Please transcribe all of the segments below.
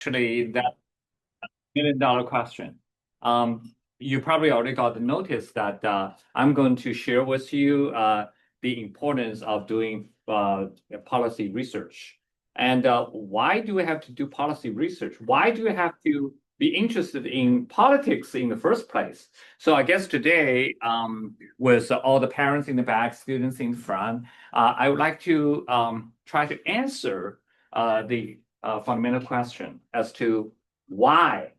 Actually, that $1 million question. You probably already got the notice that I'm going to share with you the importance of doing policy research. And why do we have to do policy research? Why do we have to be interested in politics in the first place? So I guess today, with all the parents in the back, students in front, I would like to try to answer the fundamental question as to why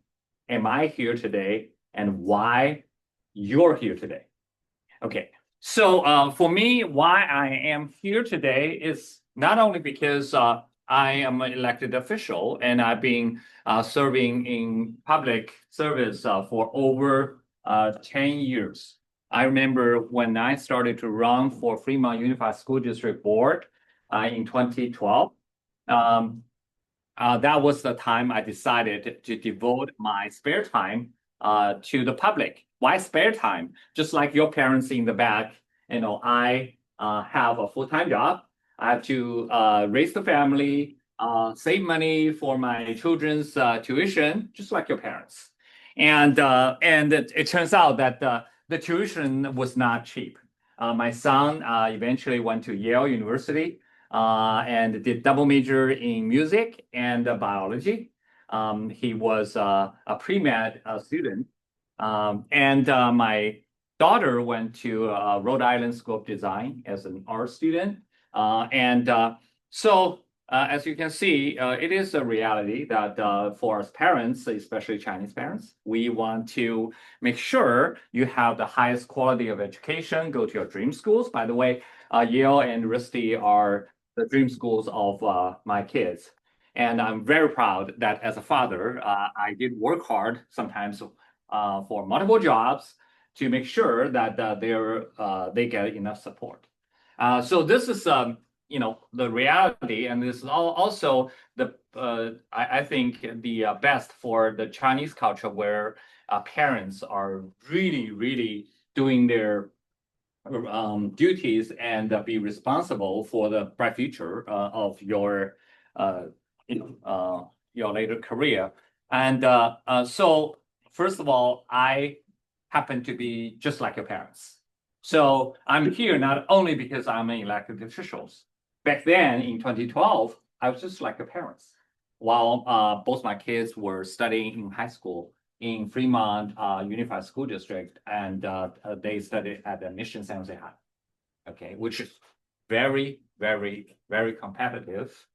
am I here today and why you're here today. Okay, so for me, why I am here today is not only because I am an elected official and I've been serving in public service for over 10 years. I remember when I started to run for Fremont Unified School District Board in 2012. That was the time I decided to devote my spare time to the public. Why spare time? Just like your parents in the back, I have a full-time job. I have to raise the family, save money for my children's tuition, just like your parents. And it turns out that the tuition was not cheap. My son eventually went to Yale University and did double major in music and biology. He was a pre-med student. And my daughter went to Rhode Island School of Design as an art student. So as you can see, it is a reality that for us parents, especially Chinese parents, we want to make sure you have the highest quality of education, go to your dream schools. By the way, Yale and University are the dream schools of my kids. And I'm very proud that as a father, I did work hard sometimes for multiple jobs to make sure that they get enough support. So this is the reality, and this is also the I think the best for the Chinese culture where parents are really doing their duties and be responsible for the bright future of your later career. And so, first of all, I happen to be just like your parents. So I'm here not only because I'm an elected official. Back then in 2012, I was just like your parents. While both my kids were studying in high school in Fremont Unified School District, and they studied at the Mission San Jose High, okay, which is very competitive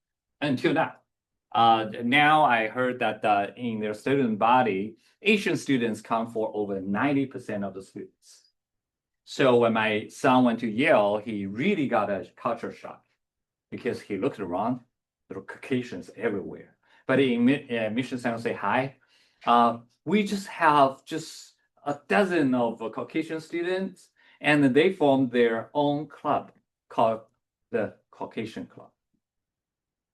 until now. Now I heard that in their student body, Asian students count for over 90% of the students. So when my son went to Yale, he really got a culture shock because he looked around, there were Caucasians everywhere. But in Mission San Jose High, we just have just a dozen of Caucasian students, and they formed their own club called the Caucasian Club.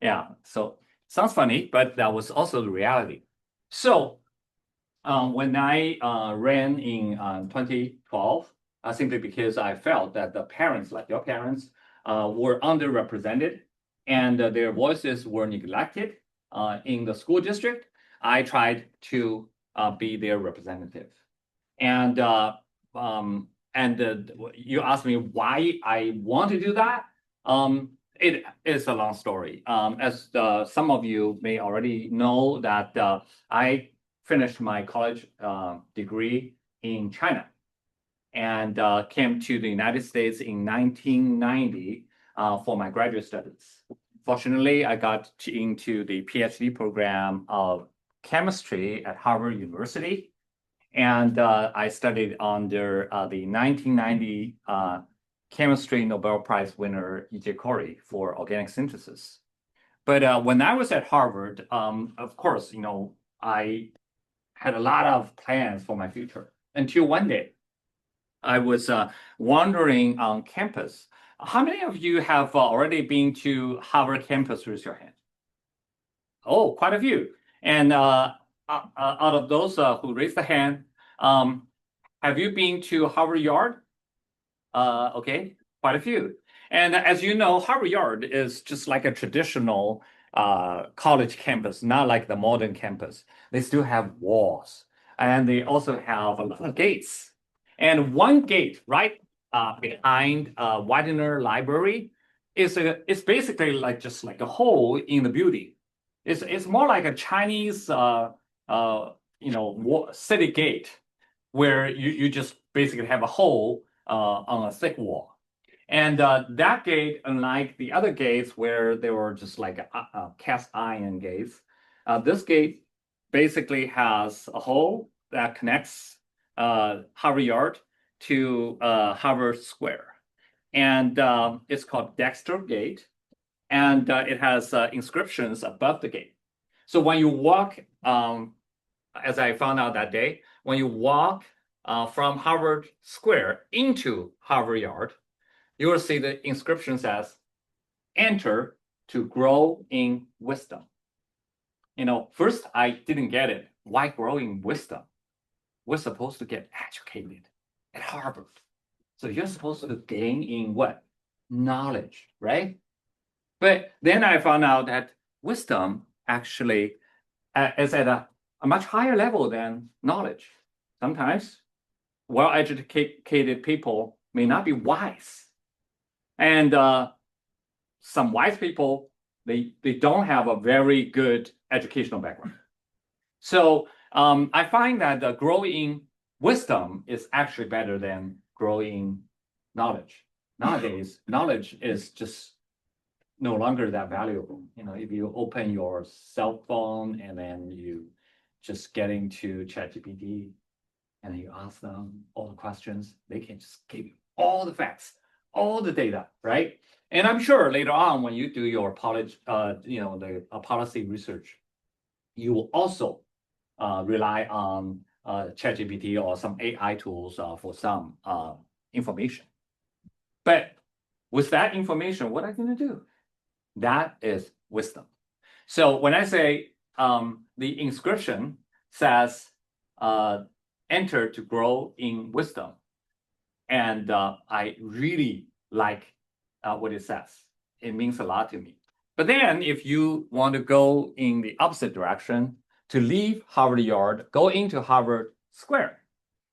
Yeah, so sounds funny, but that was also the reality. So when I ran in 2012, simply because I felt that the parents, like your parents, were underrepresented and their voices were neglected in the school district, I tried to be their representative. And you asked me why I want to do that. It is a long story. As some of you may already know that I finished my college degree in China and came to the United States in 1990 for my graduate studies. Fortunately, I got into the PhD program of chemistry at Harvard University, and I studied under the 1990 chemistry Nobel Prize winner E.J. Corey for organic synthesis. But when I was at Harvard, of course, I had a lot of plans for my future until one day I was wandering on campus. How many of you have already been to Harvard campus? Raise your hand. Oh, quite a few. And out of those who raised the hand, have you been to Harvard Yard? Okay, quite a few. And as you know, Harvard Yard is just like a traditional college campus, not like the modern campus. They still have walls, and they also have a lot of gates. And one gate right behind Widener Library it's basically like just like a hole in the building. It's more like a Chinese city gate where you just basically have a hole on a thick wall. And that gate, unlike the other gates where they were just like cast iron gates, this gate basically has a hole that connects Harvard Yard to Harvard Square. And it's called Dexter Gate. And it has inscriptions above the gate. So when you walk, as I found out that day, when you walk from Harvard Square into Harvard Yard, you will see the inscription says, enter to grow in wisdom. First I didn't get it. Why grow in wisdom? We're supposed to get educated at Harvard. So you're supposed to gain in what? Knowledge, right? But then I found out that wisdom actually is at a much higher level than knowledge. Sometimes well-educated people may not be wise. And some wise people, they don't have a very good educational background. So I find that growing wisdom is actually better than growing knowledge. Nowadays, knowledge is just no longer that valuable. If you open your cell phone and then you just get into ChatGPT and you ask them all the questions, they can just give you all the facts, all the data, right? And I'm sure later on when you do your policy research, you will also rely on ChatGPT or some AI tools for some information. But with that information, what are you going to do? That is wisdom. So when I say the inscription says, enter to grow in wisdom, and I really like what it says. It means a lot to me. But then if you want to go in the opposite direction, to leave Harvard Yard, go into Harvard Square,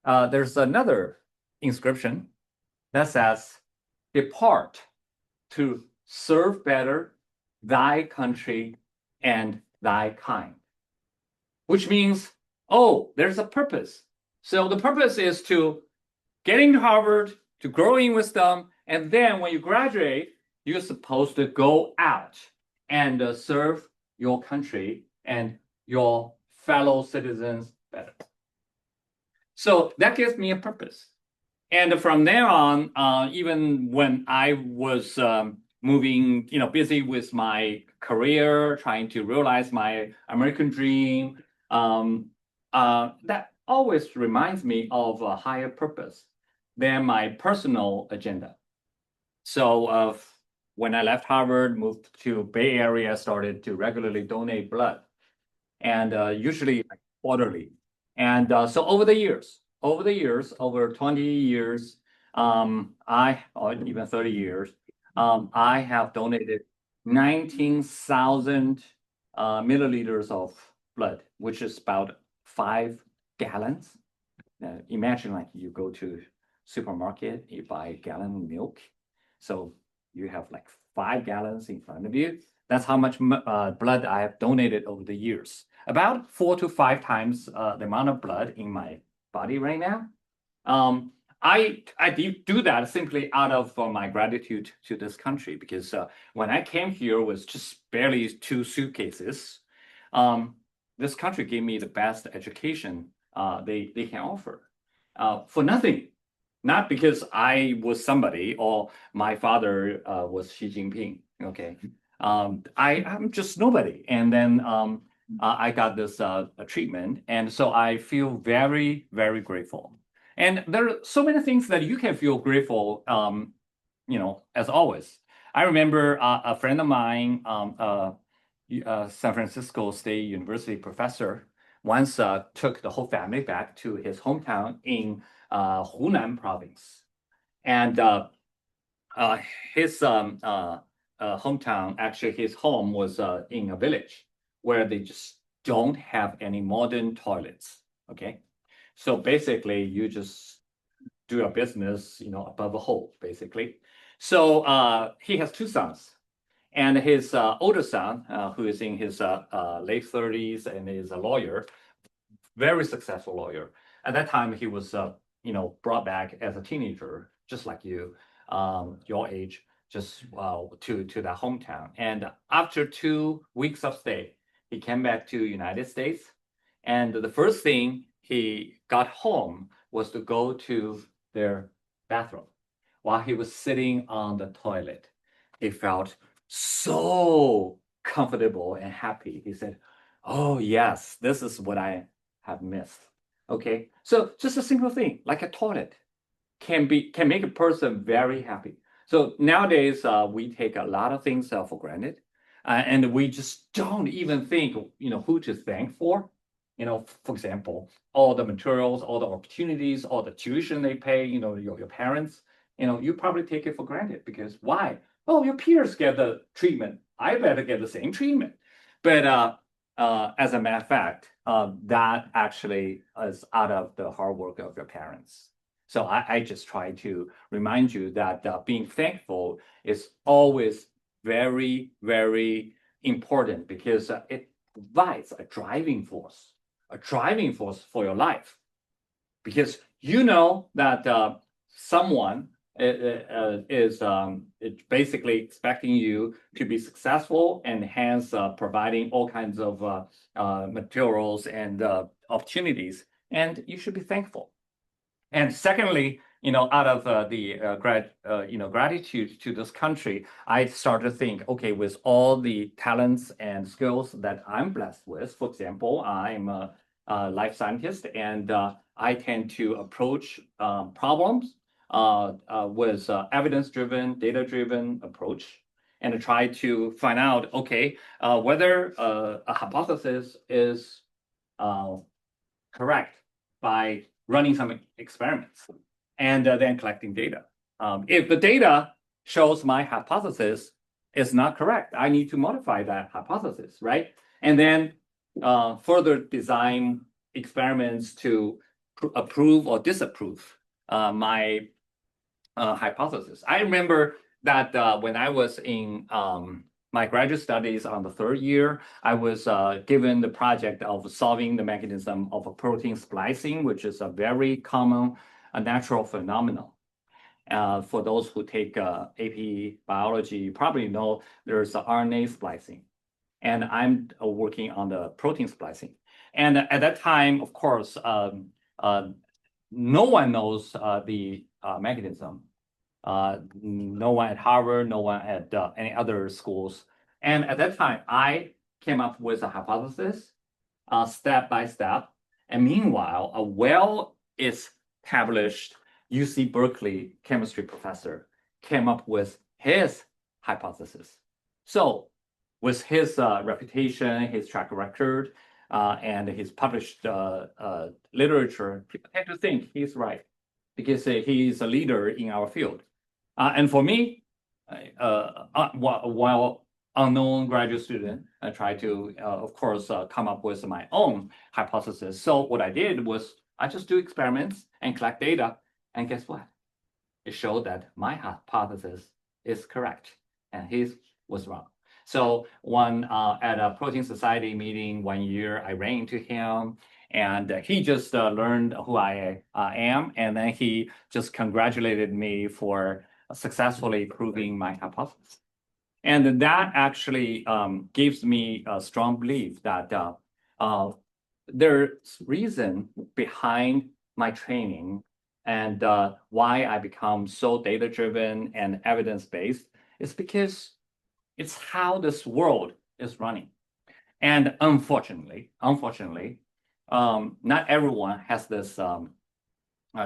there's another inscription that says, depart to serve better thy country and thy kind. Which means, oh, there's a purpose. So the purpose is to get into Harvard, to grow in wisdom, and then when you graduate, you're supposed to go out and serve your country and your fellow citizens better. So that gives me a purpose. And from there on, even when I was moving, busy with my career, trying to realize my American dream, that always reminds me of a higher purpose than my personal agenda. So when I left Harvard, moved to Bay Area, started to regularly donate blood, and usually quarterly. And so over the years, over 20 years, or even 30 years, I have donated 19,000 milliliters of blood, which is about 5 gallons. Imagine like you go to supermarket, you buy a gallon of milk. So you have like 5 gallons in front of you. That's how much blood I have donated over the years. About 4 to 5 times the amount of blood in my body right now. I do that simply out of my gratitude to this country, because when I came here with just barely 2 suitcases, this country gave me the best education they can offer for nothing. Not because I was somebody or my father was Xi Jinping. Okay, I'm just nobody, and then I got this treatment, and so I feel very, very grateful. And there are so many things that you can feel grateful, as always. I remember a friend of mine, San Francisco State University professor, once took the whole family back to his hometown in Hunan province. And his hometown, actually his home was in a village where they just don't have any modern toilets. Okay. So basically you just do a business, above a hole, basically. So he has two sons. And his older son, who is in his late 30s and is a lawyer, very successful lawyer. At that time, he was, brought back as a teenager, just like you, your age, just to that hometown. And after 2 weeks of stay, he came back to United States. And the first thing he got home was to go to their bathroom. While he was sitting on the toilet, he felt so comfortable and happy. He said, "Oh, yes, this is what I have missed." Okay, so just a simple thing like a toilet can make a person very happy. So nowadays we take a lot of things for granted, and we just don't even think who to thank for. For example, all the materials, all the opportunities, all the tuition they pay. Your parents. You probably take it for granted because why? Oh, your peers get the treatment. I better get the same treatment. But as a matter of fact, that actually is out of the hard work of your parents. So I just try to remind you that being thankful is always very, very important because it provides a driving force for your life. Because you know that someone is basically expecting you to be successful and hence providing all kinds of materials and opportunities, and you should be thankful. And secondly, out of gratitude to this country, I started to think, okay, with all the talents and skills that I'm blessed with, for example, I'm a life scientist, and I tend to approach problems with evidence-driven, data-driven approach, and try to find out, okay, whether a hypothesis is correct by running some experiments and then collecting data. If the data shows my hypothesis is not correct, I need to modify that hypothesis, right? And then further design experiments to approve or disapprove my hypothesis. I remember that when I was in my graduate studies on the third year, I was given the project of solving the mechanism of a protein splicing, which is a very common natural phenomenon. For those who take AP biology, you probably know there's RNA splicing. And I'm working on the protein splicing. And at that time, of course, no one knows the mechanism. No one at Harvard, no one at any other schools. And at that time, I came up with a hypothesis, step by step. And meanwhile, a well-established UC Berkeley chemistry professor came up with his hypothesis. So with his reputation, his track record, and his published literature, people tend to think he's right because he's a leader in our field. And for me, while unknown graduate student, I tried to, of course, come up with my own hypothesis. So what I did was I just do experiments and collect data. And guess what? It showed that my hypothesis is correct and his was wrong. So at a Protein Society meeting 1 year, I ran into him and he just learned who I am. And then he just congratulated me for successfully proving my hypothesis. And that actually gives me a strong belief that there's reason behind my training and why I become so data-driven and evidence-based is because it's how this world is running. And unfortunately, not everyone has this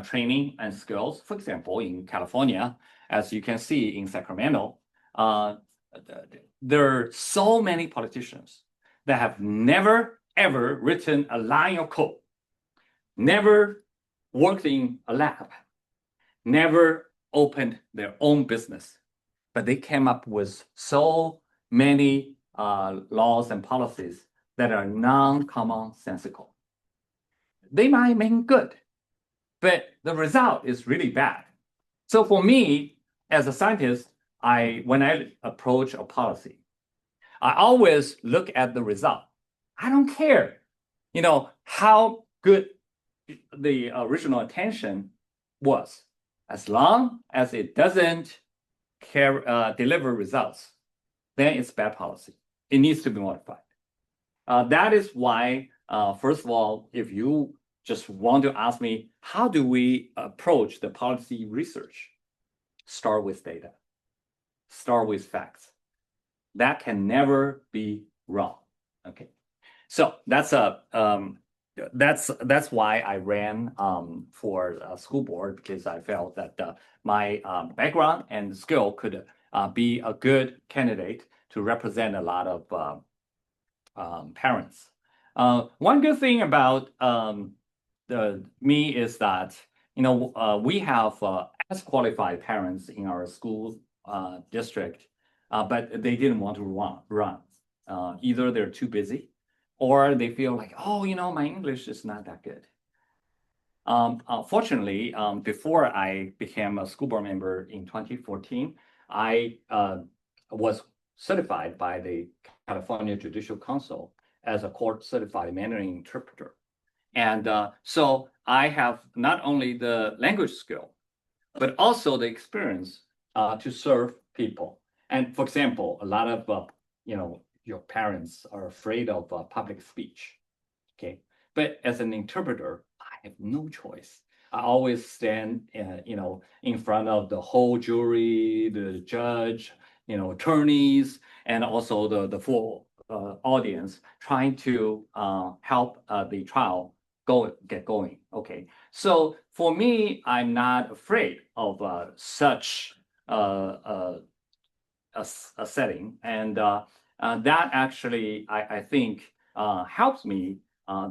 training and skills. For example, in California, as you can see in Sacramento, there are so many politicians that have never, ever written a line of code, never worked in a lab, never opened their own business. but they came up with so many laws and policies that are non-commonsensical. They might mean good, but the result is really bad. So for me, as a scientist, when I approach a policy, I always look at the result. I don't care, how good the original intention was, as long as it doesn't deliver results, then it's bad policy. It needs to be modified. That is why, first of all, if you just want to ask me, how do we approach the policy research? Start with data. Start with facts. That can never be wrong. Okay, so that's why I ran for a school board, because I felt that my background and skill could be a good candidate to represent a lot of parents. One good thing about me is that we have as qualified parents in our school district, but they didn't want to run. Either they're too busy, or they feel like, oh, my English is not that good. Fortunately, before I became a school board member in 2014, I was certified by the California Judicial Council as a court-certified Mandarin interpreter. And so I have not only the language skill, but also the experience to serve people. And for example, a lot of, your parents are afraid of public speech, okay? But as an interpreter, I have no choice. I always stand, in front of the whole jury, the judge, attorneys, and also the full audience, trying to help the trial get going. Okay, so for me, I'm not afraid of such a setting, and that actually I think helps me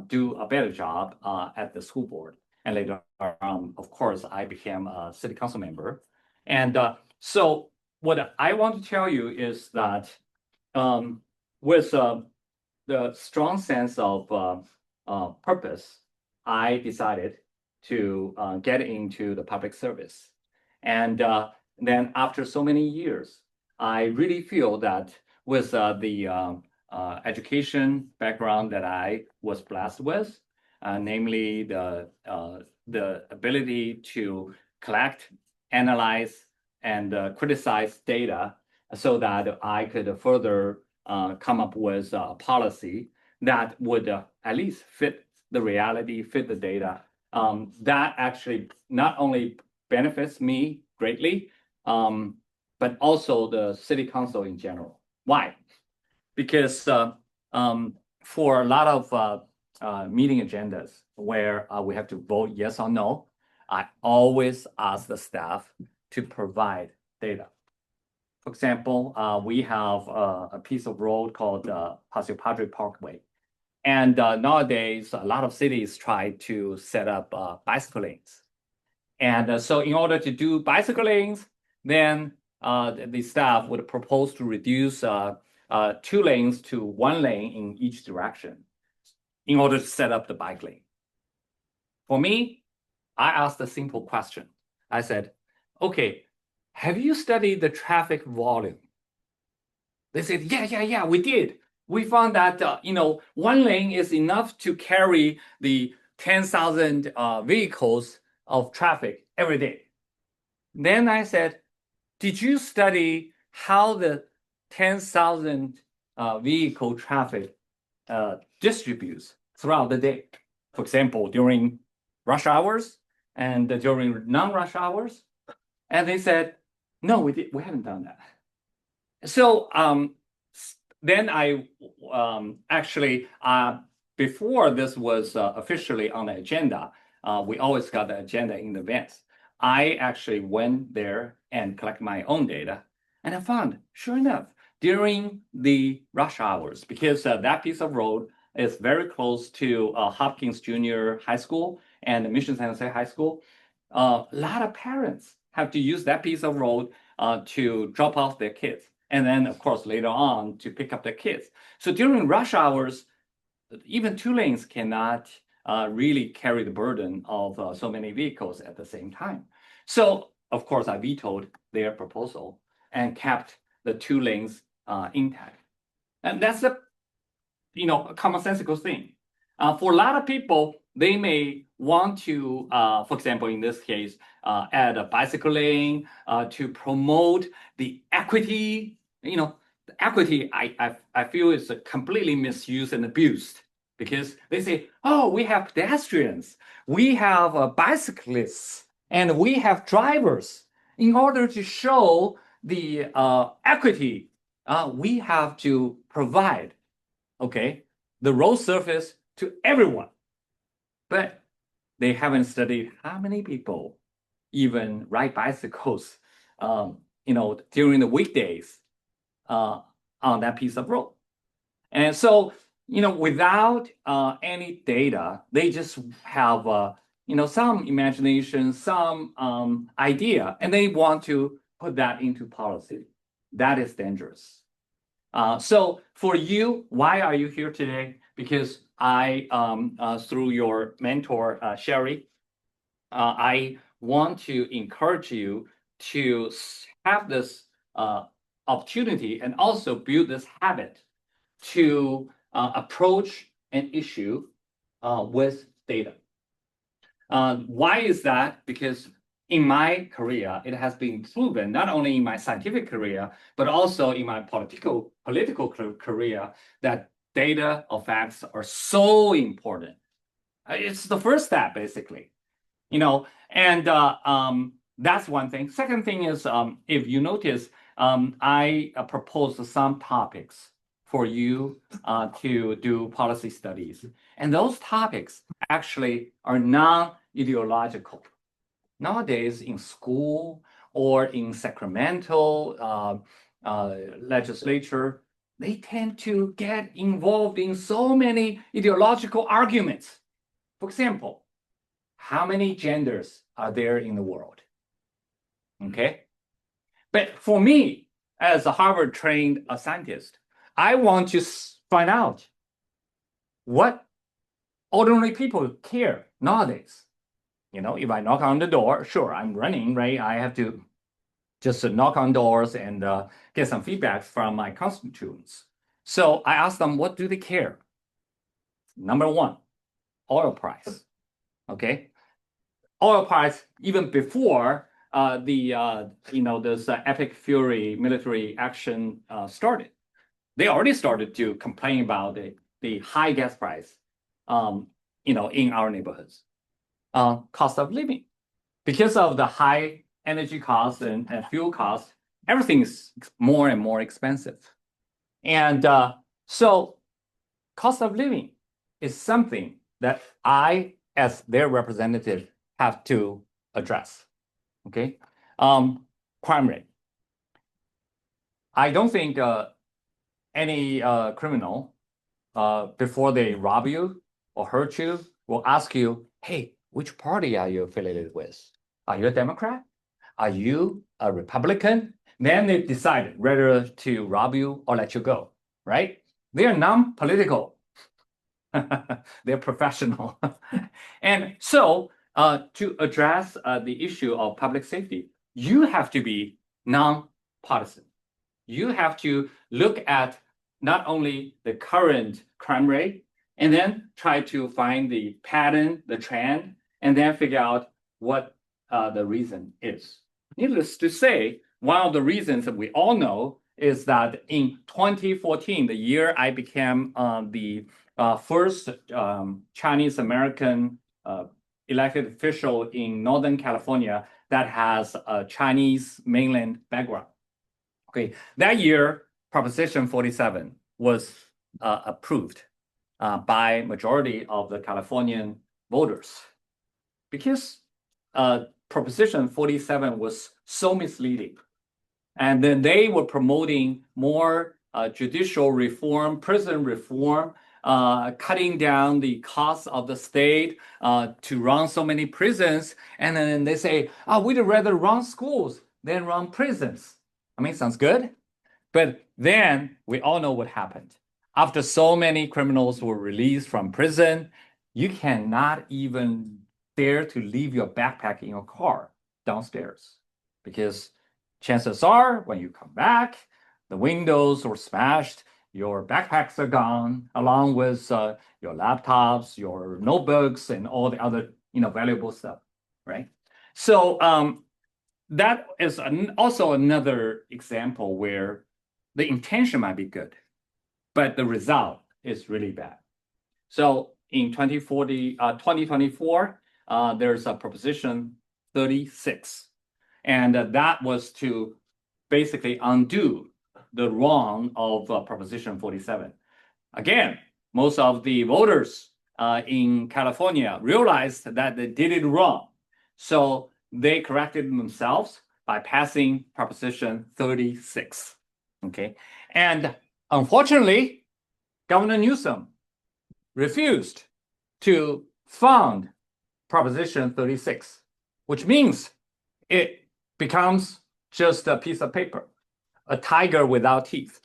do a better job at the school board. And later on, of course, I became a city council member. And so what I want to tell you is that with the strong sense of purpose, I decided to get into the public service. And then after so many years, I really feel that with the education background that I was blessed with, namely the ability to collect, analyze, and criticize data so that I could further come up with a policy that would at least fit the reality, fit the data. That actually not only benefits me greatly, but also the city council in general. Why? Because for a lot of meeting agendas where we have to vote yes or no, I always ask the staff to provide data. For example, we have a piece of road called Paseo Padre Parkway. And nowadays, a lot of cities try to set up bicycle lanes. And so in order to do bicycle lanes, then the staff would propose to reduce 2 lanes to 1 lane in each direction in order to set up the bike lane. For me, I asked a simple question. I said, okay, have you studied the traffic volume? They said, yeah, we did. We found that 1 lane is enough to carry the 10,000 vehicles of traffic every day. Then I said, did you study how the 10,000 vehicle traffic distributes throughout the day? For example, during rush hours and during non-rush hours? And they said, no, we haven't done that. So then I actually, before this was officially on the agenda, we always got the agenda in advance. I actually went there and collected my own data, and I found, sure enough, during the rush hours, because that piece of road is very close to Hopkins Junior High School and Mission San Jose High School, a lot of parents have to use that piece of road to drop off their kids. And then, of course, later on to pick up their kids. So during rush hours, even 2 lanes cannot really carry the burden of so many vehicles at the same time. So, of course, I vetoed their proposal and kept the 2 lanes intact. And that's a commonsensical thing. For a lot of people, they may want to, for example, in this case, add a bicycle lane to promote the equity. The equity, I feel is completely misused and abused because they say, oh, we have pedestrians, we have bicyclists, and we have drivers. In order to show the equity, we have to provide, the road surface to everyone. But they haven't studied how many people even ride bicycles, during the weekdays on that piece of road. And so, without any data, they just have, some imagination, some idea, and they want to put that into policy. That is dangerous. So for you, why are you here today? Because I, through your mentor, Sherry, I want to encourage you to have this opportunity and also build this habit to approach an issue with data. Why is that? Because in my career, it has been proven, not only in my scientific career, but also in my political career, that data or facts are so important. It's the first step, basically. And that's one thing. Second thing is, if you notice, I proposed some topics for you to do policy studies. And those topics actually are non-ideological. Nowadays, in school or in Sacramento legislature, they tend to get involved in so many ideological arguments. For example, how many genders are there in the world? But for me, as a Harvard-trained scientist, I want to find out what ordinary people care nowadays. If I knock on the door, sure, I'm running, right? I have to just knock on doors and get some feedback from my constituents. So I asked them, what do they care? Number one, oil price. Oil price, even before this epic fury military action started, they already started to complain about the high gas price, in our neighborhoods. Cost of living, because of the high energy costs and fuel costs, everything is more and more expensive. And so cost of living is something that I, as their representative, have to address. Crime rate. I don't think any criminal, before they rob you or hurt you, will ask you, hey, which party are you affiliated with? Are you a Democrat? Are you a Republican? Then they decide whether to rob you or let you go, right? They are non-political. They're professional. And so to address the issue of public safety, you have to be non-partisan. You have to look at not only the current crime rate, and then try to find the pattern, the trend, and then figure out what the reason is. Needless to say, one of the reasons that we all know is that in 2014, the year I became the first Chinese American elected official in Northern California that has a Chinese mainland background. That year, Proposition 47 was approved by majority of the Californian voters, because Proposition 47 was so misleading. And then they were promoting more judicial reform, prison reform, cutting down the cost of the state to run so many prisons. And then they say, we'd rather run schools then run prisons. I mean, sounds good. But then we all know what happened. After so many criminals were released from prison, you cannot even dare to leave your backpack in your car downstairs because chances are when you come back, the windows were smashed, your backpacks are gone, along with your laptops, your notebooks, and all the other valuable stuff, right? So that is also another example where the intention might be good, but the result is really bad. So in 2024, there's a Proposition 36, and that was to basically undo the wrong of Proposition 47. Again, most of the voters in California realized that they did it wrong. So they corrected themselves by passing Proposition 36. Okay. And unfortunately, Governor Newsom refused to fund Proposition 36, which means it becomes just a piece of paper, a tiger without teeth.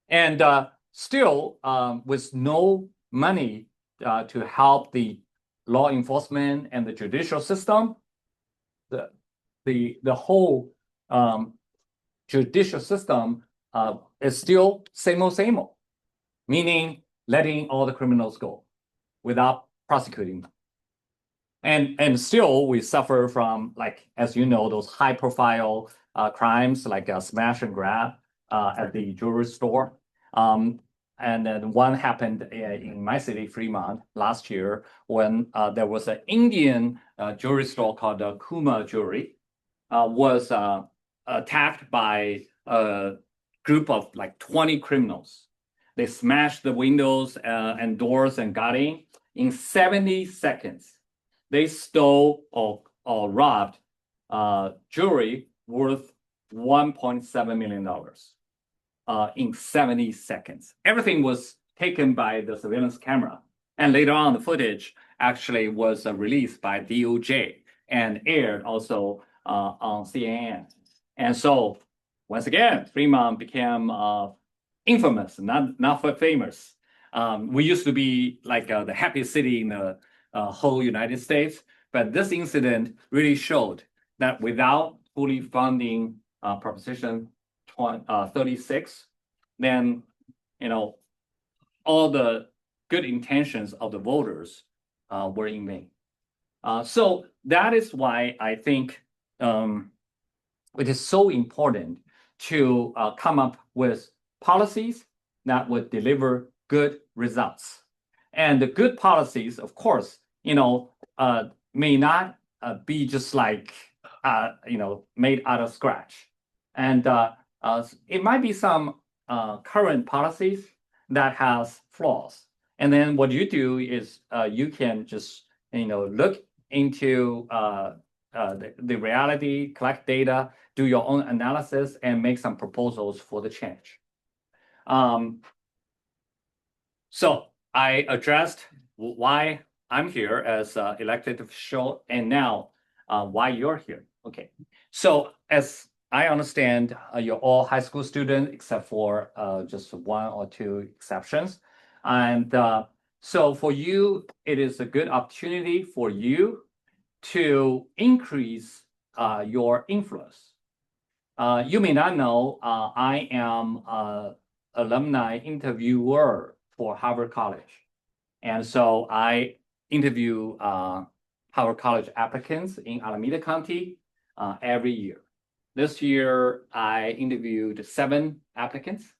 And still, with no money to help the law enforcement and the judicial system, the whole judicial system is still same old, meaning letting all the criminals go without prosecuting them. And still we suffer from, like, as you know, those high profile crimes like smash and grab at the jewelry store. And then one happened in my city, Fremont, last year when there was an Indian jewelry store called Kuma Jewelry was attacked by a group of like 20 criminals. They smashed the windows and doors and got in 70 seconds. They stole or robbed jewelry worth $1.7 million in 70 seconds. Everything was taken by the surveillance camera. And later on, the footage actually was released by DOJ and aired also on CNN. And so, once again, Fremont became infamous, not famous. We used to be like the happiest city in the whole United States, but this incident really showed that without fully funding Proposition 36, then all the good intentions of the voters were in vain. So that is why I think it is so important to come up with policies that would deliver good results. And the good policies, of course, may not be just like made out of scratch. And it might be some current policies that has flaws. And then what you do is you can just look into the reality, collect data, do your own analysis, and make some proposals for the change. So I addressed why I'm here as elected official, and now why you're here. Okay. So as I understand, you're all high school students except for just one or two exceptions. And so for you, it is a good opportunity for you to increase your influence. You may not know, I am an alumni interviewer for Harvard College. And so I interview Harvard College applicants in Alameda County every year. This year, I interviewed 7 applicants,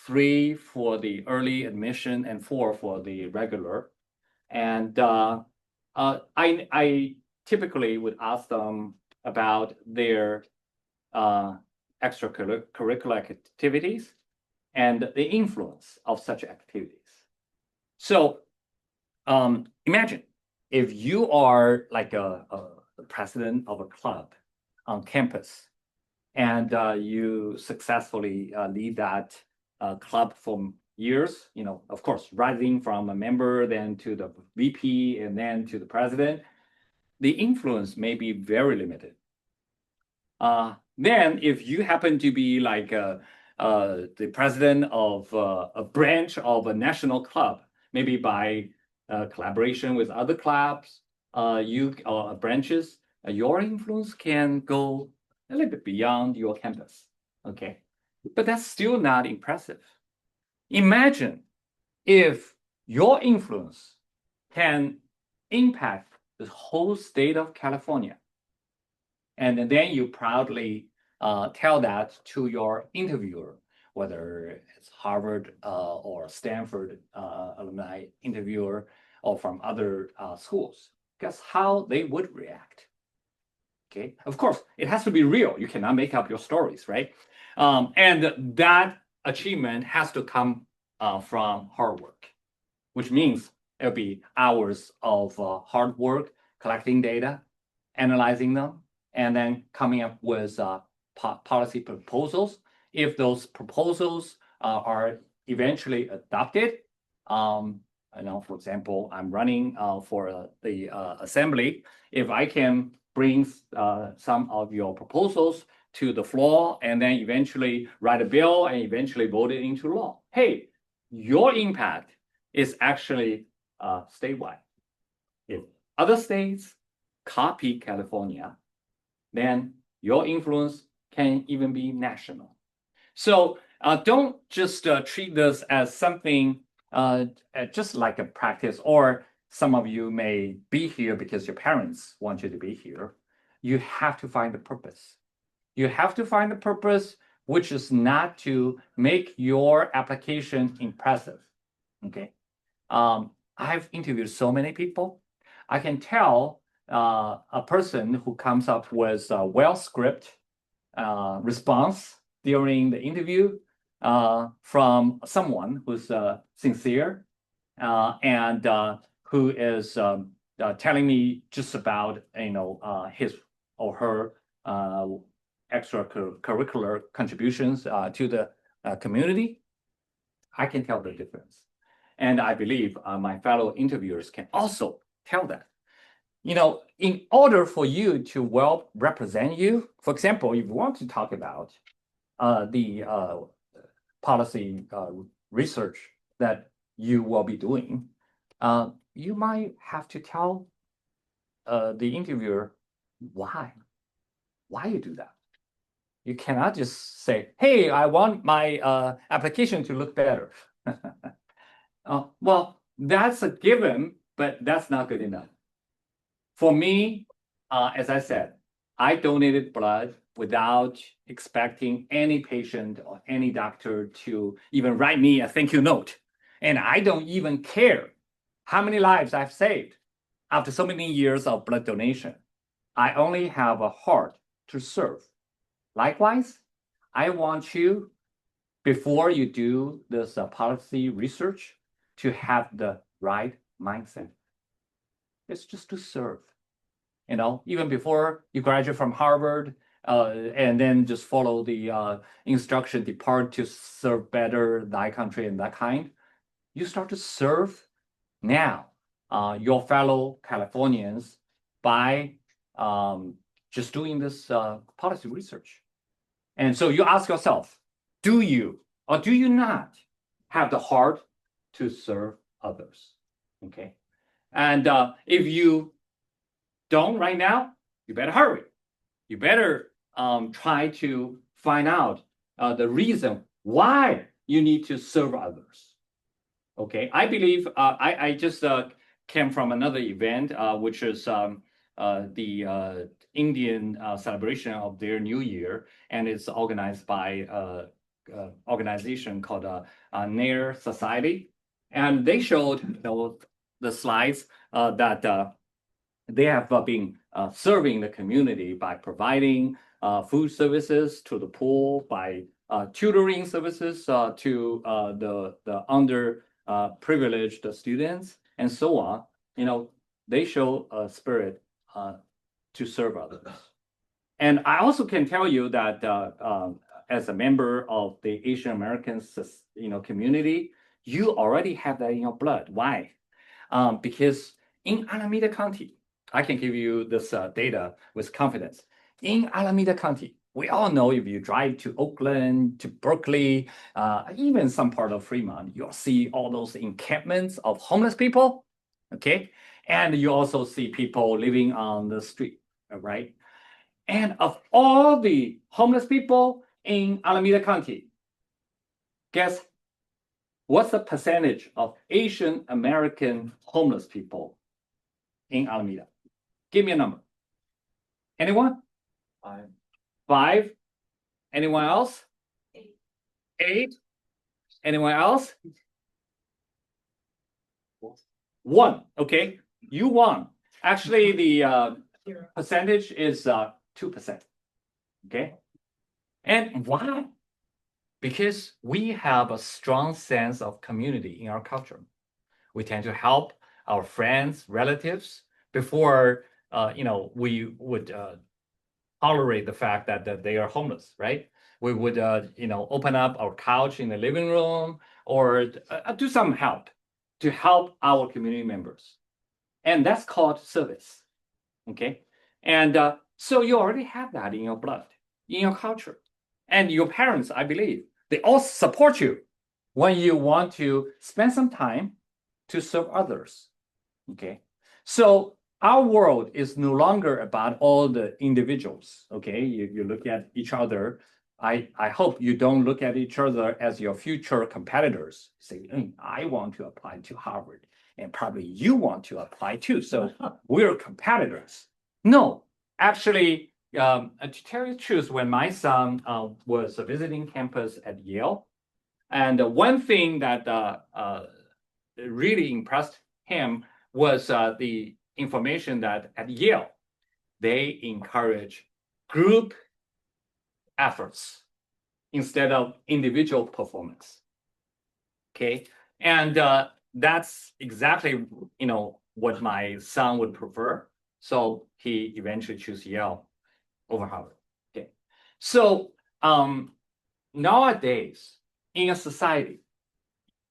3 for the early admission and 4 for the regular. And I typically would ask them about their extracurricular activities and the influence of such activities. So imagine if you are like a president of a club on campus and you successfully lead that club for years, of course, rising from a member, then to the VP, and then to the president, the influence may be very limited. Then if you happen to be like the president of a branch of a national club, maybe by collaboration with other clubs, branches, your influence can go a little bit beyond your campus. Okay, but that's still not impressive. Imagine if your influence can impact the whole state of California, and then you proudly tell that to your interviewer, whether it's Harvard or Stanford alumni interviewer or from other schools. Guess how they would react? Okay, of course, it has to be real. You cannot make up your stories, right? And that achievement has to come from hard work, which means it'll be hours of hard work collecting data, analyzing them, and then coming up with policy proposals. If those proposals are eventually adopted, for example, I'm running for the assembly. If I can bring some of your proposals to the floor and then eventually write a bill and eventually vote it into law, hey, your impact is actually statewide. If other states copy California, then your influence can even be national. So don't just treat this as something just like a practice, or some of you may be here because your parents want you to be here. You have to find the purpose. You have to find the purpose, which is not to make your application impressive. Okay. I've interviewed so many people. I can tell a person who comes up with a well-scripted response during the interview from someone who's sincere and who is telling me just about his or her extracurricular contributions to the community. I can tell the difference, and I believe my fellow interviewers can also tell that. In order for you to well represent you, for example, if you want to talk about the policy research that you will be doing, you might have to tell the interviewer why you do that. You cannot just say, hey, I want my application to look better. Well, that's a given, but that's not good enough. For me, as I said, I donated blood without expecting any patient or any doctor to even write me a thank you note. And I don't even care how many lives I've saved after so many years of blood donation. I only have a heart to serve. Likewise, I want you, before you do this policy research, to have the right mindset. It's just to serve. Even before you graduate from Harvard, and then just follow the instruction, depart to serve better thy country and that kind. You start to serve now your fellow Californians by just doing this policy research. And so you ask yourself, do you or do you not have the heart to serve others? Okay. And if you don't right now, you better hurry. You better try to find out the reason why you need to serve others. Okay, I believe I just came from another event, which is the Indian celebration of their New Year, and it's organized by an organization called Nair Society, and they showed the slides that they have been serving the community by providing food services to the poor, by tutoring services to the underprivileged students, and so on. They show a spirit to serve others. And I also can tell you that as a member of the Asian American community, you already have that in your blood. Why? Because in Alameda County, I can give you this data with confidence. in Alameda County. We all know if you drive to Oakland, to Berkeley, even some part of Fremont, you'll see all those encampments of homeless people, okay? And you also see people living on the street, right? And of all the homeless people in Alameda County, guess what's the percentage of Asian American homeless people in Alameda? Give me a number. Anyone? 5. 5? Anyone else? 8? Anyone else? 1. Okay, you won. Actually, the percentage is 2%. Okay, and why? Because we have a strong sense of community in our culture. We tend to help our friends, relatives before we would tolerate the fact that they are homeless, right? We would open up our couch in the living room or do some help to help our community members, and that's called service. Okay, and so you already have that in your blood, in your culture, and your parents, I believe, they all support you when you want to spend some time to serve others. Okay, so our world is no longer about all the individuals. Okay, you look at each other. I hope you don't look at each other as your future competitors. Say, I want to apply to Harvard, and probably you want to apply too. So we're competitors. No, actually, to tell you the truth, when my son was visiting campus at Yale, and one thing that really impressed him was the information that at Yale, they encourage group efforts instead of individual performance. Okay, and that's exactly what my son would prefer. So he eventually chose Yale over Harvard. Okay, so nowadays in a society,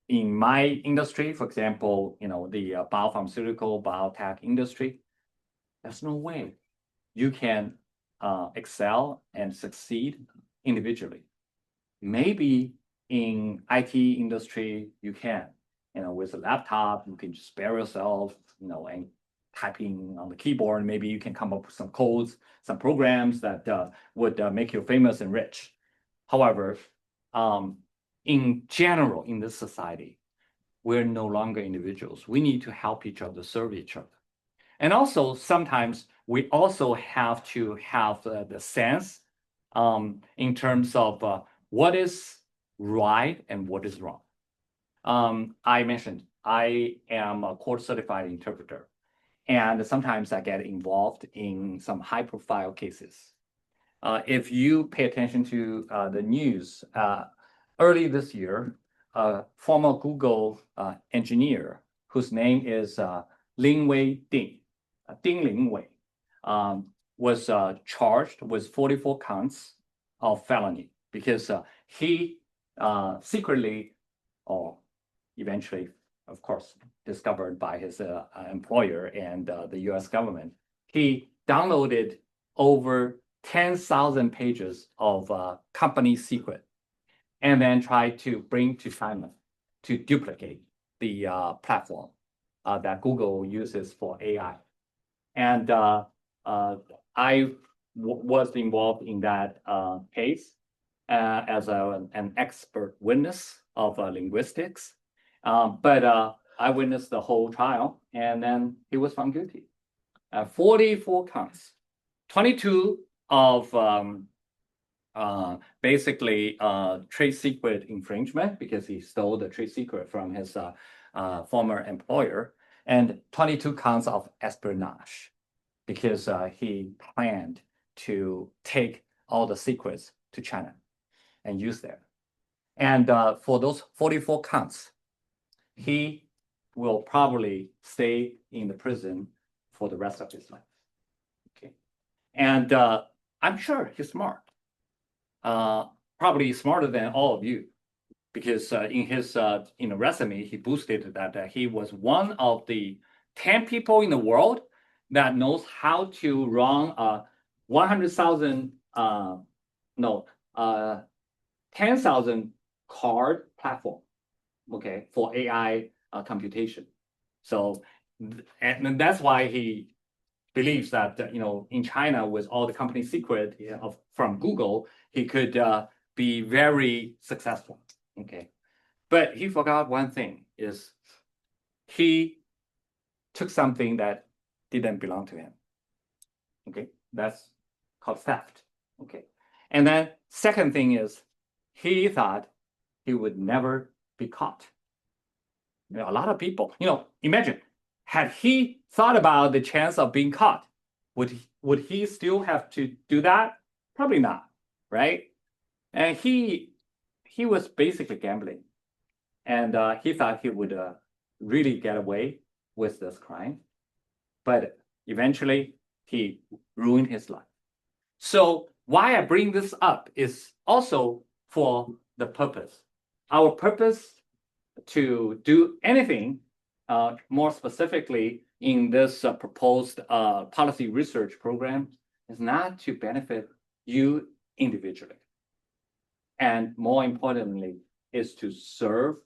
in my industry, for example, the biopharmaceutical, biotech industry, there's no way you can excel and succeed individually. Maybe in IT industry, you can, with a laptop, you can just spare yourself, and typing on the keyboard, maybe you can come up with some codes, some programs that would make you famous and rich. However, in general, in this society, we're no longer individuals. We need to help each other, serve each other. And also, sometimes we also have to have the sense in terms of what is right and what is wrong. I mentioned I am a court-certified interpreter, and sometimes I get involved in some high-profile cases. If you pay attention to the news, early this year, a former Google engineer whose name is Lingwei Ding, Ding Lingwei, was charged with 44 counts of felony because he secretly, or eventually, of course, discovered by his employer and the US government, he downloaded over 10,000 pages of company secret and then tried to bring to China to duplicate the platform that Google uses for AI. And I was involved in that case as an expert witness of linguistics. But I witnessed the whole trial, and then he was found guilty. 44 counts, 22 of basically trade secret infringement because he stole the trade secret from his former employer, and 22 counts of espionage because he planned to take all the secrets to China and use them. And for those 44 counts, he will probably stay in the prison for the rest of his life. Okay, and I'm sure he's smart. Probably smarter than all of you, because in his resume, he boosted that he was one of the 10 people in the world that knows how to run a 100,000 no 10,000 card platform, okay, for AI computation. So and that's why he believes that in China with all the company secret from Google, he could be very successful. Okay, but he forgot one thing is he took something that didn't belong to him. Okay, that's called theft. Okay, and then second thing is he thought he would never be caught. A lot of people, imagine, had he thought about the chance of being caught, would he still have to do that? Probably not, right? And he was basically gambling, and he thought he would really get away with this crime, but eventually he ruined his life. So why I bring this up is also for the purpose. Our purpose to do anything, more specifically in this proposed policy research program, is not to benefit you individually. And more importantly, is to serve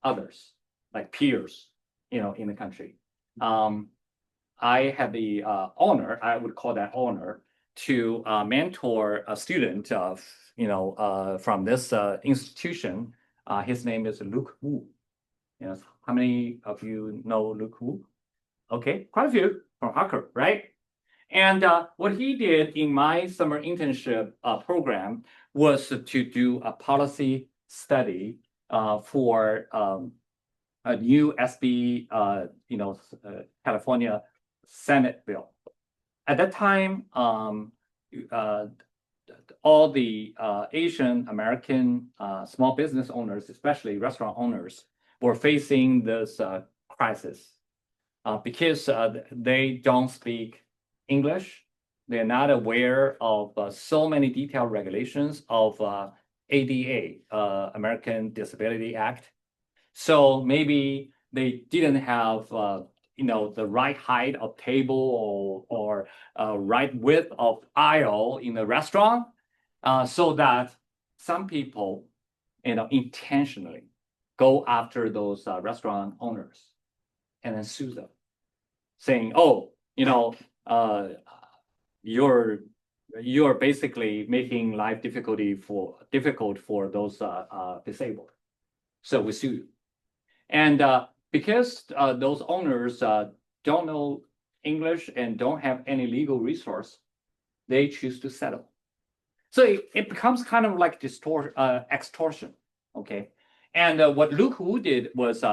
others, like peers, in the country. I had the honor, I would call that honor, to mentor a student from this institution. His name is Luke Wu. How many of you know Luke Wu? Okay, quite a few from Harvard, right? And what he did in my summer internship program was to do a policy study for a new SB, California Senate bill. At that time, all the Asian American small business owners, especially restaurant owners, were facing this crisis because they don't speak English. They're not aware of so many detailed regulations of ADA, American Disability Act. So maybe they didn't have the right height of table or right width of aisle in the restaurant, so that some people intentionally go after those restaurant owners and then sue them, saying, "Oh, you're basically making life difficult for those disabled, so we sue you." And because those owners don't know English and don't have any legal resource, they choose to settle. So it becomes kind of like extortion, okay? And what Luke Wu did was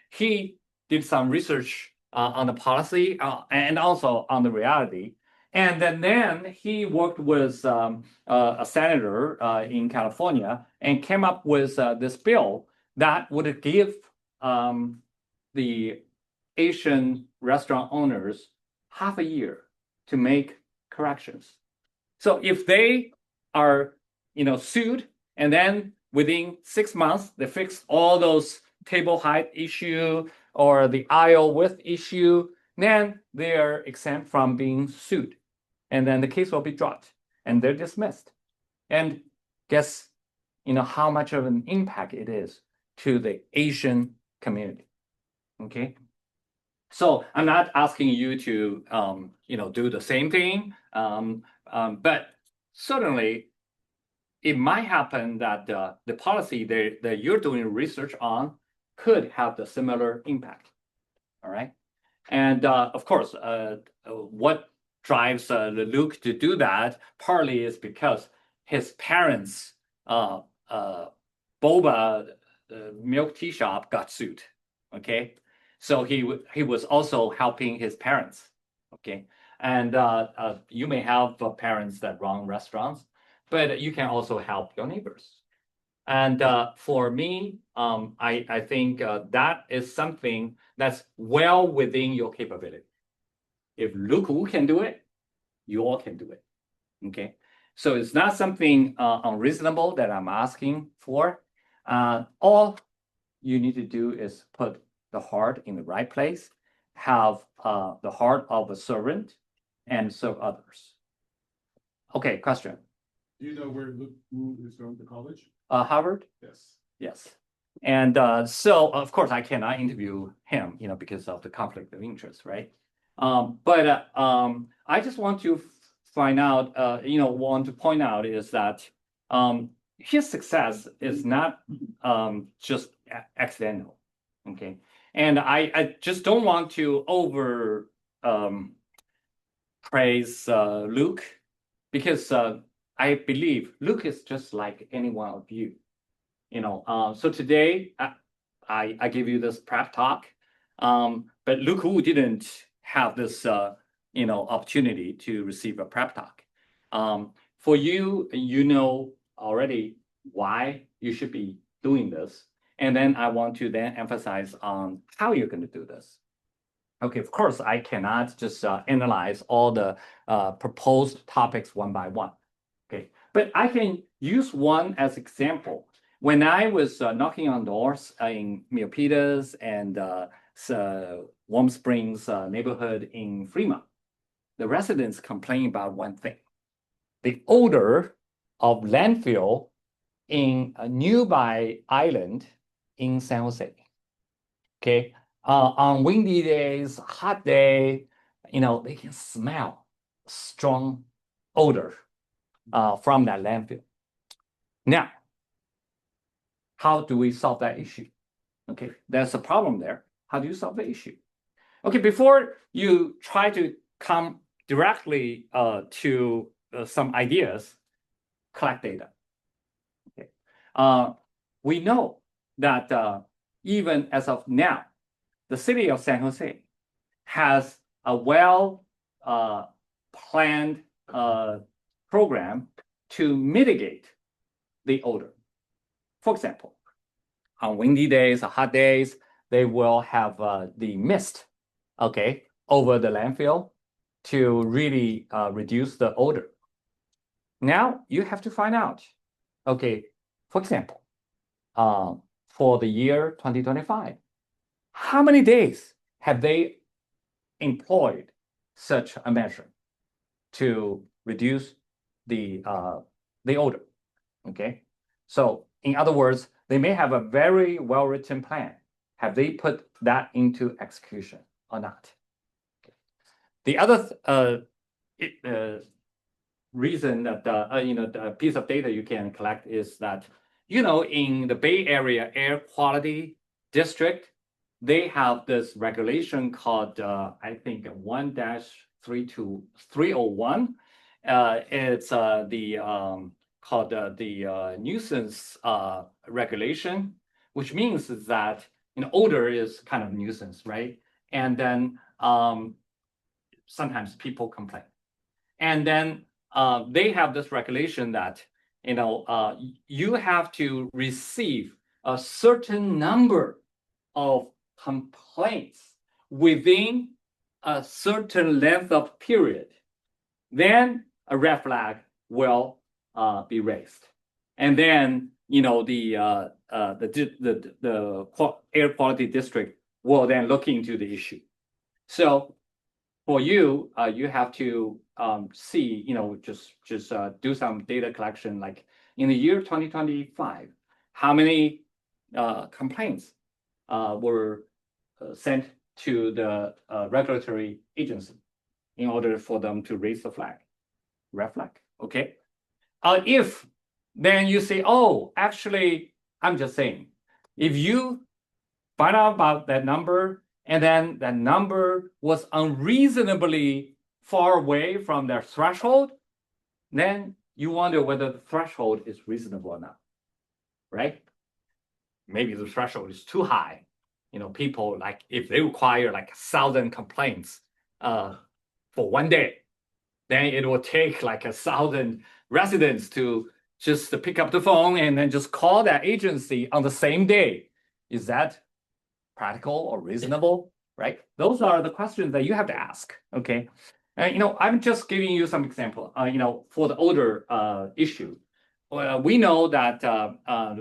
he did some research on the policy and also on the reality. And then he worked with a senator in California and came up with this bill that would give the Asian restaurant owners half a year to make corrections. So if they are, sued, and then within 6 months they fix all those table height issue or the aisle width issue, then they are exempt from being sued, and then the case will be dropped and they're dismissed. And guess, how much of an impact it is to the Asian community. Okay, so I'm not asking you to do the same thing, but certainly it might happen that the policy that you're doing research on could have the similar impact. All right, and of course, what drives Luke to do that partly is because his parents, boba milk tea shop, got sued. Okay, so he was also helping his parents. Okay, and you may have parents that run restaurants, but you can also help your neighbors. And for me, I think that is something that's well within your capability. If Luke Wu can do it, you all can do it. Okay, so it's not something unreasonable that I'm asking for. All you need to do is put the heart in the right place, have the heart of a servant, and serve others. Okay, question. Do you know where Luke Wu is going to college? Harvard? Yes. Yes. And so, of course, I cannot interview him, because of the conflict of interest, right? But I just want to find out, want to point out is that his success is not just accidental, okay? And I just don't want to over praise Luke, because I believe Luke is just like any one of you. So today I give you this prep talk, but Luke Wu didn't have this opportunity to receive a prep talk. For you, already why you should be doing this, and then I want to then emphasize on how you're going to do this. Okay, of course, I cannot just analyze all the proposed topics one by one. Okay, but I can use one as example. When I was knocking on doors in Milpitas and Warm Springs neighborhood in Fremont, the residents complained about one thing: the odor of landfill in a nearby island in San Jose. Okay, on windy days, hot day, they can smell strong odor from that landfill. Now, how do we solve that issue? Okay, there's a problem there. How do you solve the issue? Okay, before you try to come directly to some ideas, collect data. Okay, we know that even as of now, the city of San Jose has a well planned program to mitigate the odor. For example, on windy days or hot days, they will have the mist, okay, over the landfill to really reduce the odor. Now you have to find out, okay, for example, for the year 2025, how many days have they employed such a measure to reduce the odor? Okay, so in other words, they may have a very well-written plan. Have they put that into execution or not? The other reason that the piece of data you can collect is that in the Bay Area Air Quality District, they have this regulation called I think 1-301. It's called the nuisance regulation, which means that odor is kind of a nuisance, right? And then sometimes people complain, and then they have this regulation that you have to receive a certain number of complaints within a certain length of period, then a red flag will be raised, and then the air quality district will then look into the issue. So for you, you have to see, just do some data collection, like in the year 2025, how many complaints were sent to the regulatory agency in order for them to raise the flag, red flag, okay? If then you say, oh, actually, I'm just saying, if you find out about that number and then that number was unreasonably far away from their threshold, then you wonder whether the threshold is reasonable or not, right? Maybe the threshold is too high. People, like, if they require like 1,000 complaints for one day, then it will take like 1,000 residents to just pick up the phone and then just call that agency on the same day. Is that practical or reasonable, right? Those are the questions that you have to ask, okay? I'm just giving you some example, for the odor issue. We know that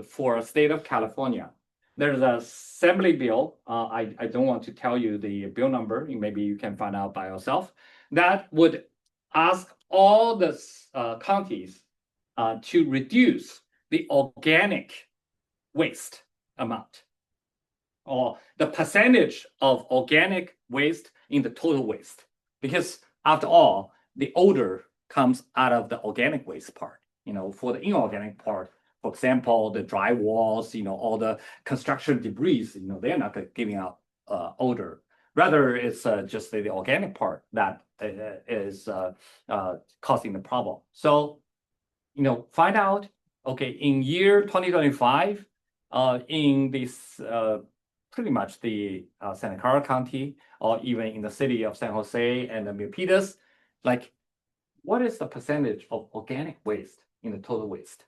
for the state of California, there's a assembly bill. I don't want to tell you the bill number. Maybe you can find out by yourself. That would ask all the counties to reduce the organic waste amount, or the percentage of organic waste in the total waste. Because after all, the odor comes out of the organic waste part. For the inorganic part, for example, the dry walls, all the construction debris, they're not giving out odor. Rather, it's just the organic part that is causing the problem. So, find out, okay, in year 2025, in this pretty much the Santa Clara County, or even in the city of San Jose and the Milpitas, like, what is the percentage of organic waste in the total waste?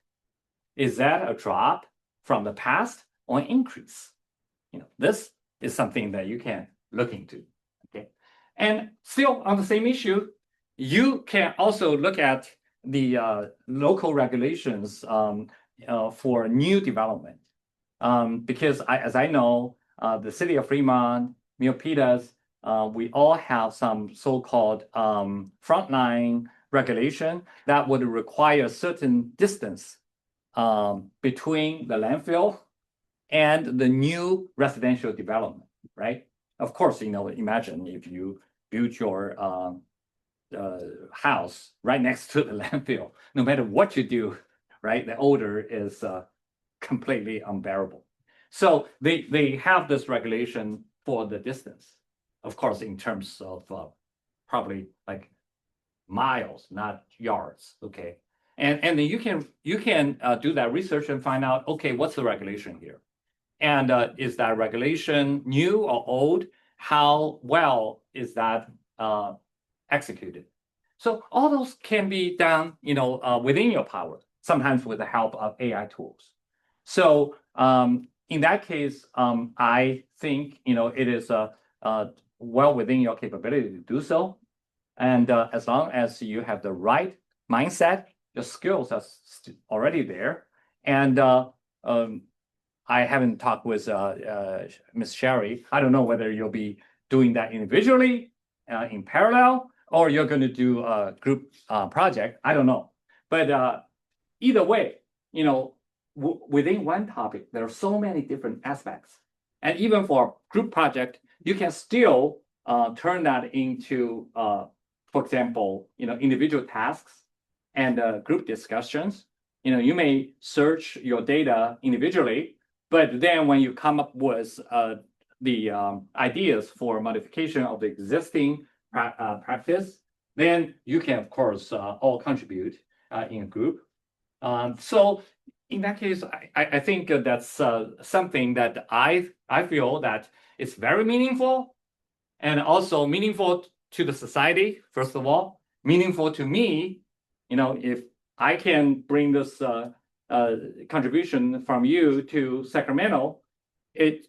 Is that a drop from the past or an increase? This is something that you can look into, okay? And still on the same issue, you can also look at the local regulations for new development. Because as I know, the city of Fremont, Milpitas, we all have some so-called frontline regulation that would require a certain distance between the landfill and the new residential development, right? Of course, imagine if you build your house right next to the landfill, no matter what you do, right? The odor is completely unbearable. So they have this regulation for the distance, of course, in terms of probably like miles, not yards, okay? And then you can do that research and find out, okay, what's the regulation here? And is that regulation new or old? How well is that executed? So all those can be done, within your power, sometimes with the help of AI tools. So in that case, I think it is well within your capability to do so. And as long as you have the right mindset, the skills are already there. And I haven't talked with Ms. Sherry. I don't know whether you'll be doing that individually, in parallel, or you're going to do a group project. I don't know. But either way, within one topic, there are so many different aspects. And even for a group project, you can still turn that into, for example, individual tasks and group discussions. You may search your data individually, but then when you come up with the ideas for modification of the existing practice, then you can, of course, all contribute in a group. So in that case, I think that's something that I feel that it's very meaningful, and also meaningful to the society, first of all, meaningful to me. If I can bring this contribution from you to Sacramento, it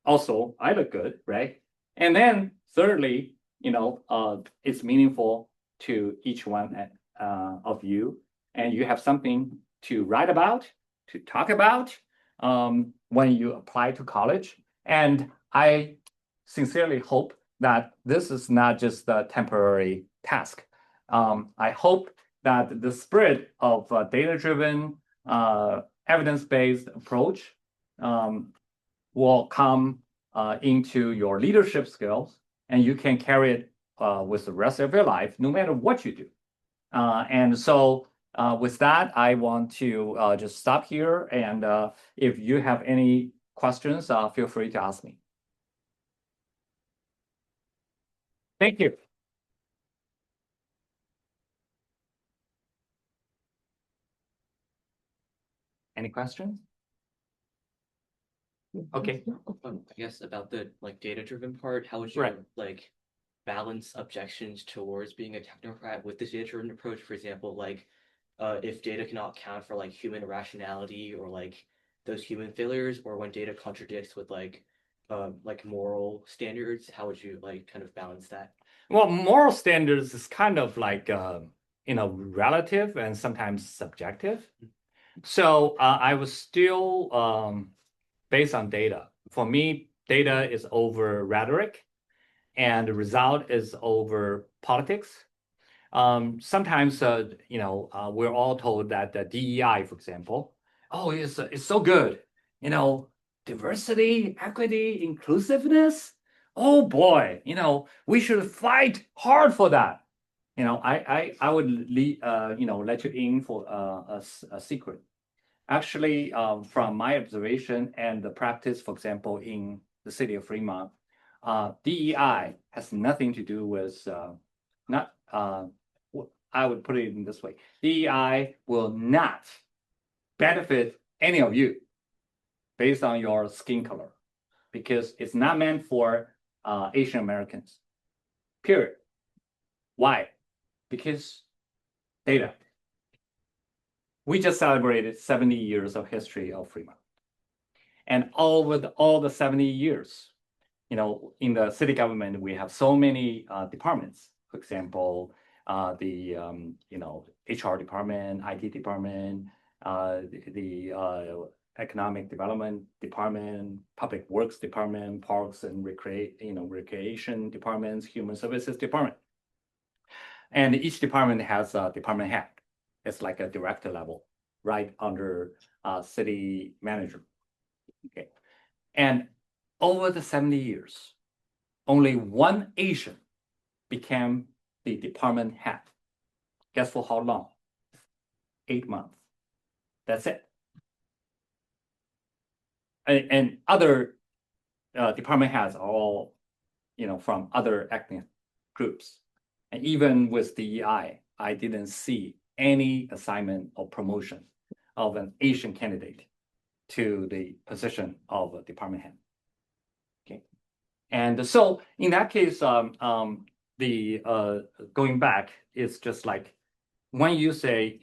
also, I look good, right? And then thirdly, it's meaningful to each one of you, and you have something to write about, to talk about when you apply to college. And I sincerely hope that this is not just a temporary task. I hope that the spirit of data-driven, evidence-based approach will come into your leadership skills, and you can carry it with the rest of your life, no matter what you do. And so with that, I want to just stop here. And if you have any questions, feel free to ask me. Thank you. Any questions? Okay. I guess about the data-driven part, how would you Right. balance objections towards being a technocrat with this data-driven approach? For example, if data cannot account for human rationality or those human failures, or when data contradicts with moral standards, how would you kind of balance that? Well, moral standards is kind of relative and sometimes subjective. So I was still based on data. For me, data is over rhetoric, and the result is over politics. sometimes, we're all told that the DEI, for example, oh, it's so good. Diversity, equity, inclusiveness. Oh boy, we should fight hard for that. I would let you in for a secret. Actually, from my observation and the practice, for example, in the city of Fremont, DEI has nothing to do with not. I would put it in this way: DEI will not benefit any of you based on your skin color, because it's not meant for Asian Americans. Period. Why? Because data. We just celebrated 70 years of history of Fremont. And over all the 70 years, in the city government, we have so many departments. For example, the HR department, IT department, the economic development department, public works department, parks and recreation departments, human services department. And each department has a department head. It's like a director level, right under city manager. Okay. And over the 70 years, only one Asian became the department head. Guess for how long? 8 months. That's it. And other department heads are all, from other ethnic groups. And even with DEI, I didn't see any assignment or promotion of an Asian candidate to the position of a department head. Okay, and so in that case, going back, it's just like when you say,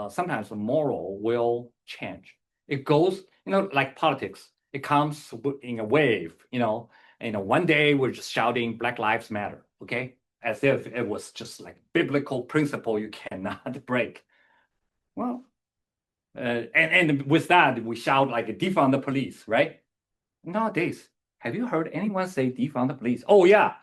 sometimes the moral will change. It goes, like politics. It comes in a wave. One day we're just shouting Black Lives Matter. Okay. As if it was just like biblical principle you cannot break. Well, and with that, we shout like defund the police, right? Nowadays, have you heard anyone say defund the police? Oh yeah,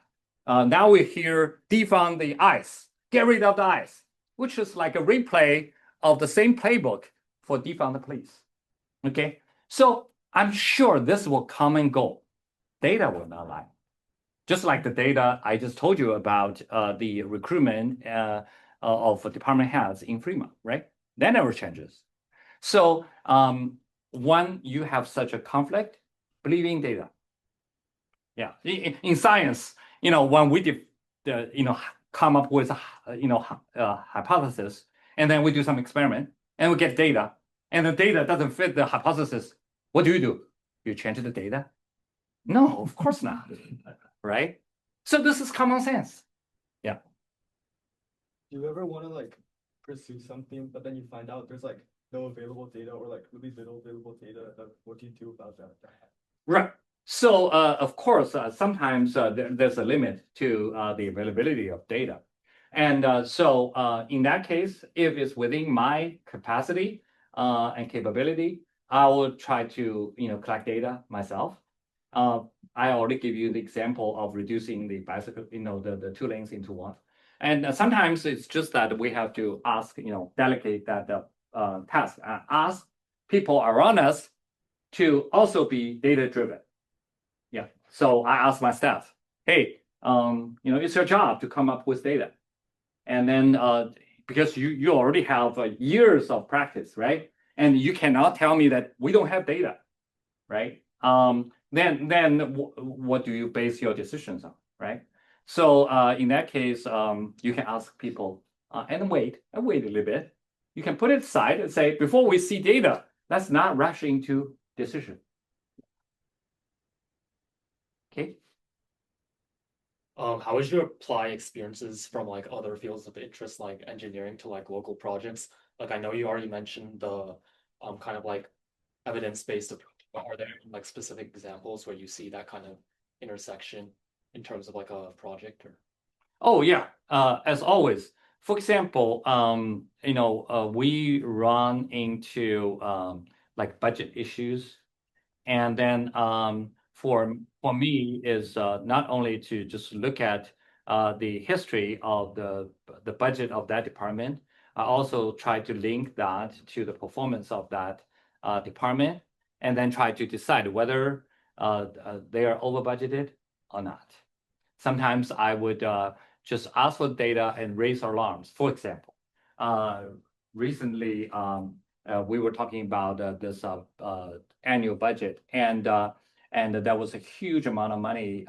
now we hear defund the ICE, get rid of the ICE, which is like a replay of the same playbook for defund the police. Okay, so I'm sure this will come and go. Data will not lie. Just like the data I just told you about the recruitment of department heads in Fremont, right? That never changes. So when you have such a conflict, believe in data. Yeah, in science, when we come up with a hypothesis, and then we do some experiment, and we get data, and the data doesn't fit the hypothesis, what do? You change the data? No, of course not. Right? So this is common sense. Yeah. Do you ever want to pursue something, but then you find out there's no available data or really little available data? What do you do about that? Right. So of course, sometimes there's a limit to the availability of data. And so in that case, if it's within my capacity and capability, I will try to collect data myself. I already give you the example of reducing the bicycle, the two lanes into one. And sometimes it's just that we have to ask, delegate that task, ask people around us to also be data driven. Yeah. So I ask my staff, hey, it's your job to come up with data. And then because you already have years of practice, right? And you cannot tell me that we don't have data, right? Then what do you base your decisions on, right? So in that case, you can ask people and wait a little bit. You can put it aside and say, before we see data, let's not rush into decision. Okay. How would you apply experiences from other fields of interest like engineering to local projects? I know you already mentioned the kind of evidence-based approach. But are there specific examples where you see that kind of intersection in terms of a project or? Oh yeah, as always. For example, we run into budget issues, and then for me is not only to just look at the history of the budget of that department. I also try to link that to the performance of that department, and then try to decide whether they are over budgeted or not. Sometimes I would just ask for data and raise alarms. For example, recently we were talking about this annual budget, and there was a huge amount of money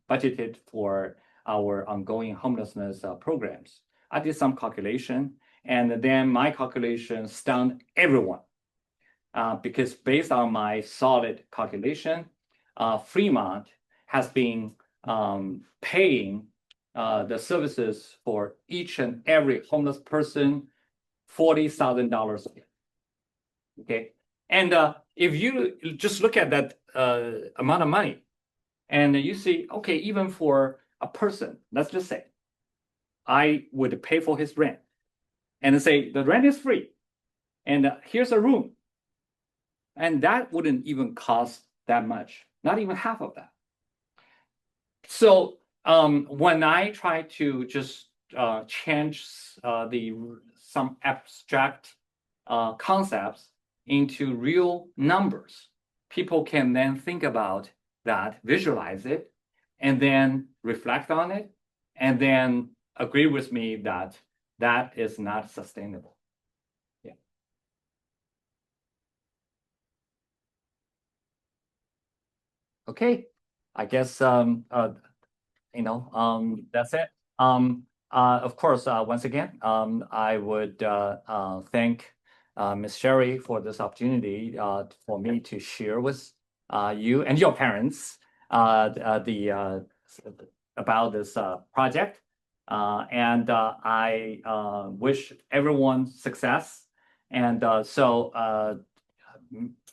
budgeted for our ongoing homelessness programs. I did some calculation, and then my calculation stunned everyone because based on my solid calculation, Fremont has been paying the services for each and every homeless person $40,000 a year. Okay, and if you just look at that amount of money, and you see, okay, even for a person, let's just say, I would pay for his rent, and say the rent is free, and here's a room, and that wouldn't even cost that much, not even half of that. So when I try to just change some abstract concepts into real numbers, people can then think about that, visualize it, and then reflect on it, and then agree with me that that is not sustainable. Yeah. Okay, I guess that's it. Of course, once again, I would thank Ms. Sherry for this opportunity for me to share with you and your parents about this project. And I wish everyone success. And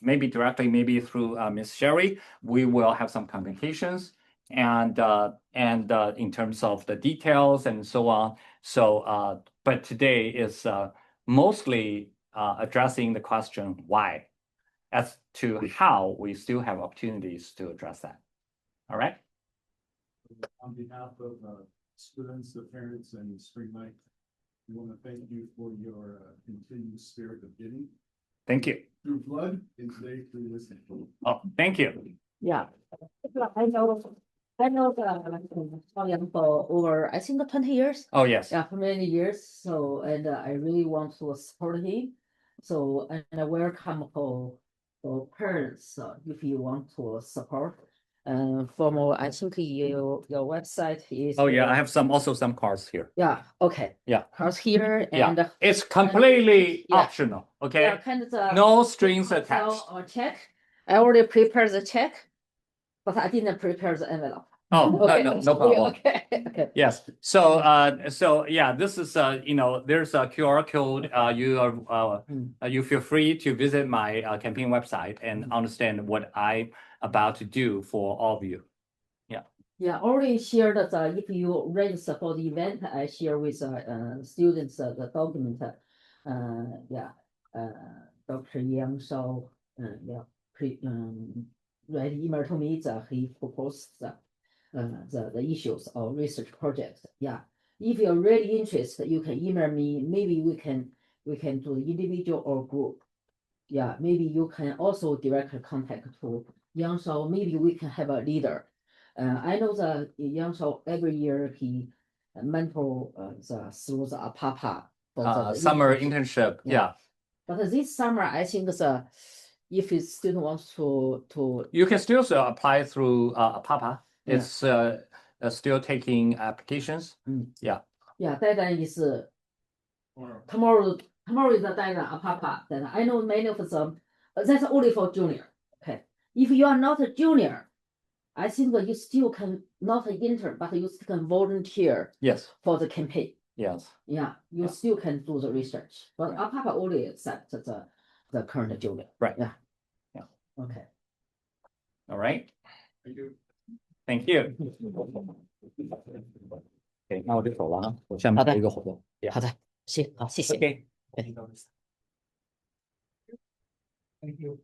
maybe directly, maybe through Ms. Sherry, we will have some communications and in terms of the details and so on. So, but today is mostly addressing the question why, as to how we still have opportunities to address that. All right. On behalf of students, the parents, and Spring Light, we want to thank you for your continued spirit of giving. Thank you. Through blood and today through listening. Oh, thank you. Yeah. I know the Shao Yang for over, I think 20 years. Oh, yes. Yeah, for many years. So, and I really want to support him. So, and I welcome for parents if you want to support. For more, I think your website is. Oh, yeah. I have also some cards here. Yeah. Okay. Yeah. Cards here Yeah. and. It's completely Yeah. optional. Okay. Yeah, kind of the. No strings attached. Or check. I already prepared the check, but I didn't prepare the envelope. Oh, Okay, no problem. Okay, okay. Yes. So, yeah, this is, there's a QR code. You feel free to visit my campaign website and understand what I'm about to do for all of you. Yeah, already shared that if you register for the event, I share with students the document. Dr. Yang Shao, write email to me that he proposed the issues of research projects. Yeah, if you're really interested, you can email me. Maybe we can do individual or group. Yeah, maybe you can also direct contact to Yang Shao. Maybe we can have a leader. I know that Yang Shao every year he mentor through the APAPA for the Summer internship. Yeah. But this summer, I think if a student wants to You can still apply through APAPA. Yeah. It's still taking applications. Yeah. Yeah, deadline is tomorrow. Tomorrow is the deadline APAPA. Then I know many of them. That's only for junior. Okay, if you are not a junior, I think that you still can not an intern, but you still can volunteer. Yes. For the campaign. Yes. Yeah, you still can do the research, but APAPA only accept the current junior. Right. Yeah. Yeah. Okay. All right. Thank you. Thank you. OK，那我就走了啊，我下面还有一个活动。好的，行，好，谢谢。 OK。 Thank you.